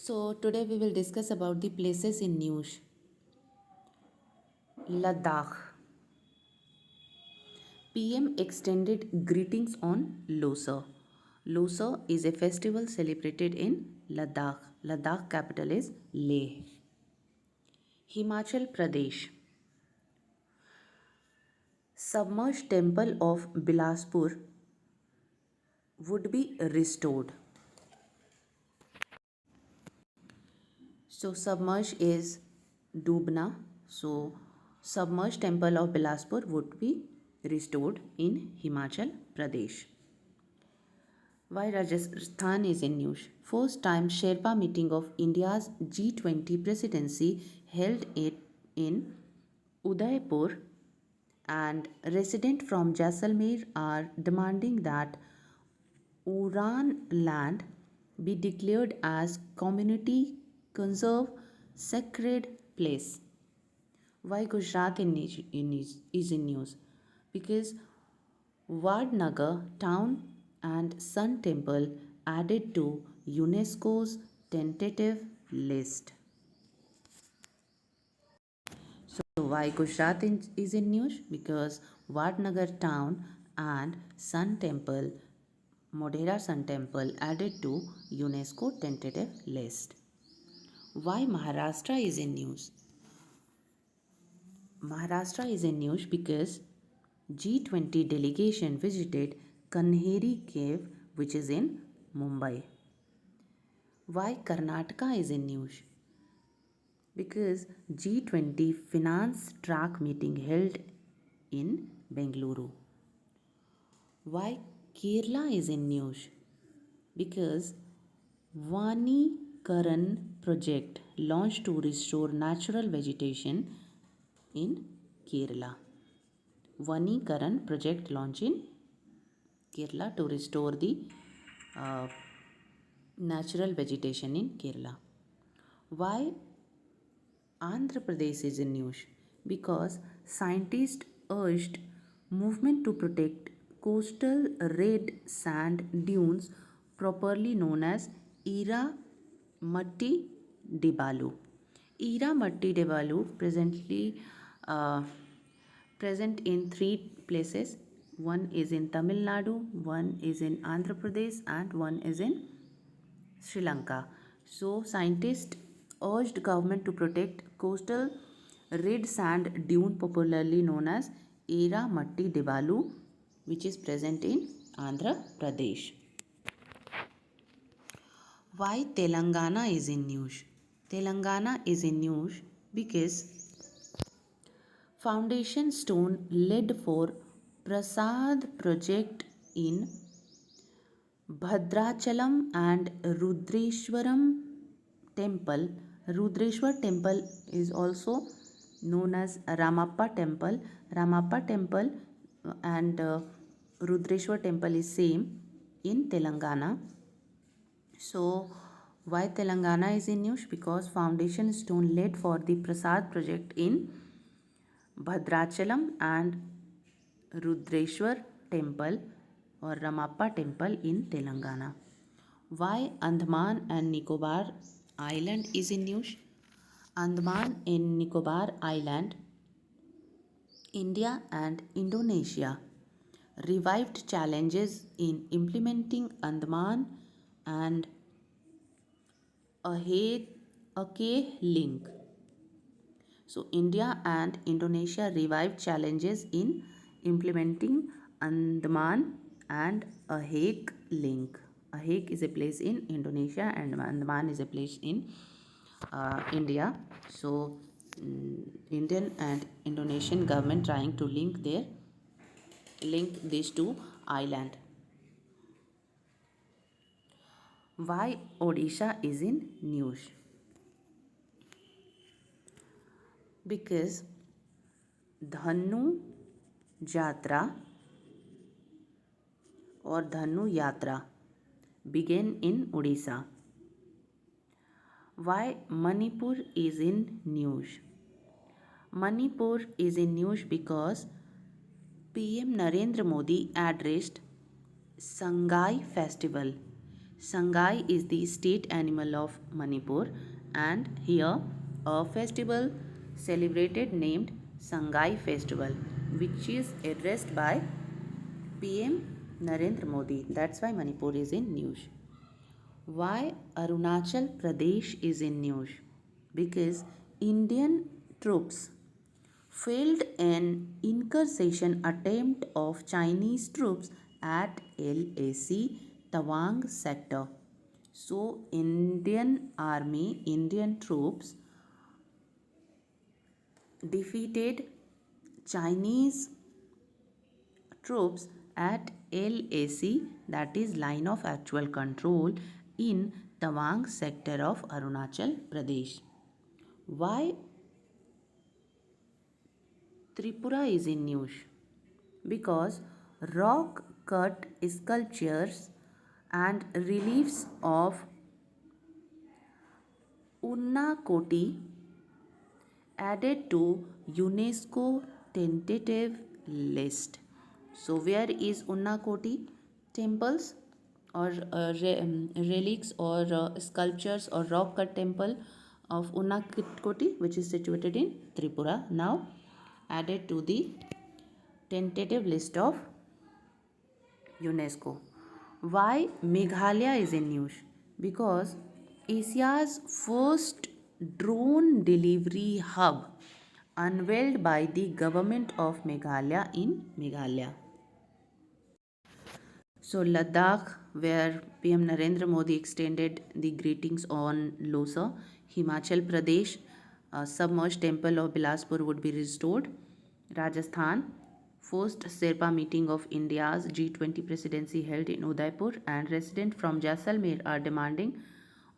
So today we will discuss about the places in news. Ladakh. PM extended greetings on Losar. Losar is a festival celebrated in Ladakh. Ladakh capital is Leh. Himachal Pradesh. Submerged temple of Bilaspur would be restored. So submerged is Dubna. So submerged temple of Bilaspur would be restored in Himachal Pradesh. Why Rajasthan is in news? First time Sherpa meeting of India's G20 presidency held it in Udaipur, and residents from Jaisalmer are demanding that Uran land be declared as community conserve sacred place. Why Gujarat is in news? Because Vadnagar town and Sun temple added to UNESCO's tentative list. So why Gujarat is in news? Because Vadnagar town and Sun temple, Modhera Sun temple added to UNESCO tentative list. Why Maharashtra is in news? Maharashtra is in news because G20 delegation visited Kanheri Cave, which is in Mumbai. Why Karnataka is in news? Because G20 finance track meeting held in Bengaluru. Why Kerala is in news? Because Vani Karan project launched to restore natural vegetation in Kerala. Vani Karan project launched in Kerala to restore the uh, natural vegetation in Kerala. Why Andhra Pradesh is in news? Because scientists urged movement to protect coastal red sand dunes, properly known as Ira Matti Debalu. Ira Matti Debalu presently uh, present in three places. One is in Tamil Nadu, one is in Andhra Pradesh, and one is in Sri Lanka. So scientists urged government to protect coastal red sand dune, popularly known as Era Matti Devalu, which is present in Andhra Pradesh. Why Telangana is in news? Telangana is in news because foundation stone laid for Prasad project in Bhadrachalam and Rudreshwaram temple. Rudreshwar temple is also known as Ramappa temple. Ramappa temple and Rudreshwar temple is same in Telangana. So why Telangana is in news? Because foundation stone laid for the Prasad project in Bhadrachalam and Rudreshwar temple or Ramappa temple in Telangana. Why Andaman and Nicobar Island is in news? Andaman and Nicobar Island, India and Indonesia revived challenges in implementing Andaman and Aceh link. So India and Indonesia revived challenges in implementing Andaman and Aceh link. Aceh is a place in Indonesia and Andaman is a place in India. So Indian and Indonesian government trying to link these two island. Why Odisha is in news? Because Dhannu Jatra or Dhannu Yatra began in Odisha. Why Manipur is in news? Manipur is in news because PM Narendra Modi addressed Sangai festival. Sangai is the state animal of Manipur, and here a festival celebrated named Sangai Festival, which is addressed by PM Narendra Modi. That's why Manipur is in news. Why Arunachal Pradesh is in news? Because Indian troops failed an incursion attempt of Chinese troops at LAC Tawang sector. So, Indian troops defeated Chinese troops at LAC, that is line of actual control, in Tawang sector of Arunachal Pradesh. Why Tripura is in news? Because rock cut sculptures and reliefs of Unnakoti added to UNESCO tentative list. So where is Unnakoti? Temples or relics or sculptures or rock cut temple of Unnakoti, which is situated in Tripura, now added to the tentative list of UNESCO. Why Meghalaya is in news? Because Asia's first drone delivery hub unveiled by the government of Meghalaya in Meghalaya. So Ladakh, where PM Narendra Modi extended the greetings on Losa. Himachal Pradesh, submerged temple of Bilaspur would be restored. Rajasthan, first Sherpa meeting of India's G20 presidency held in Udaipur, and residents from Jaisalmer are demanding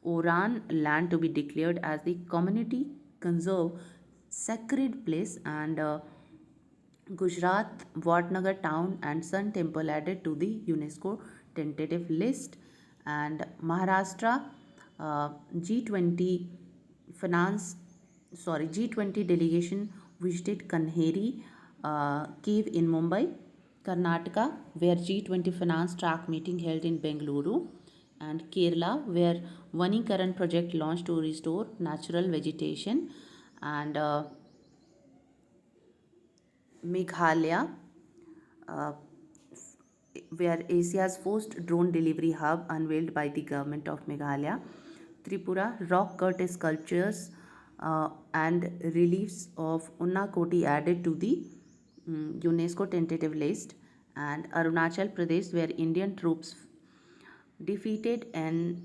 Oran land to be declared as the community conserve sacred place, and Gujarat, Vatnagar town and Sun temple added to the UNESCO tentative list, and Maharashtra G20 finance G20 delegation visited Kanheri cave in Mumbai. Karnataka, where G20 finance track meeting held in Bengaluru, and Kerala, where Vanikaran project launched to restore natural vegetation, and Meghalaya, uh, where Asia's first drone delivery hub unveiled by the government of Meghalaya. Tripura, rock cut sculptures and reliefs of Unnakoti added to the UNESCO tentative list, and Arunachal Pradesh, where Indian troops defeated an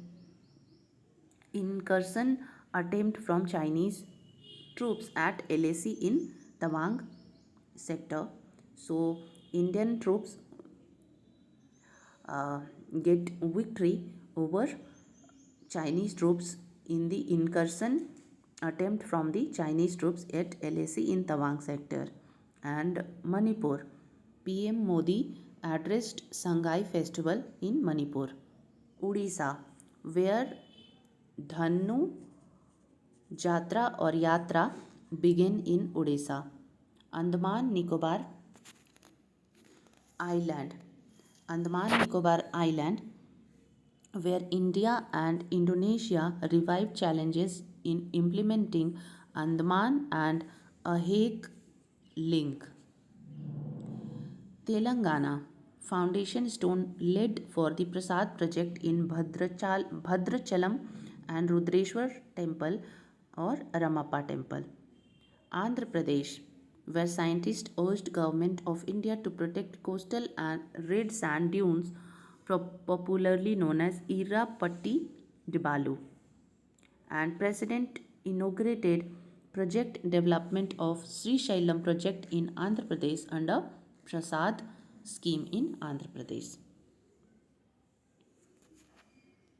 incursion attempt from Chinese troops at LAC in Tawang sector. So Indian troops get victory over Chinese troops in the incursion attempt from the Chinese troops at LAC in Tawang sector. And Manipur, PM Modi addressed Sangai festival in Manipur. Odisha, where Dhannu Jatra or Yatra begin in Odisha. Andaman Nicobar Island. Andaman Nicobar Island, where India and Indonesia revived challenges in implementing Andaman and a Hague link. Telangana, foundation stone laid for the Prasad project in Bhadrachalam and Rudreshwar temple or Ramappa temple. Andhra Pradesh, where scientists urged government of India to protect coastal and red sand dunes, popularly known as Irrapatti Dibalu. And President inaugurated project development of Sri Shailam project in Andhra Pradesh under Prasad scheme in Andhra Pradesh.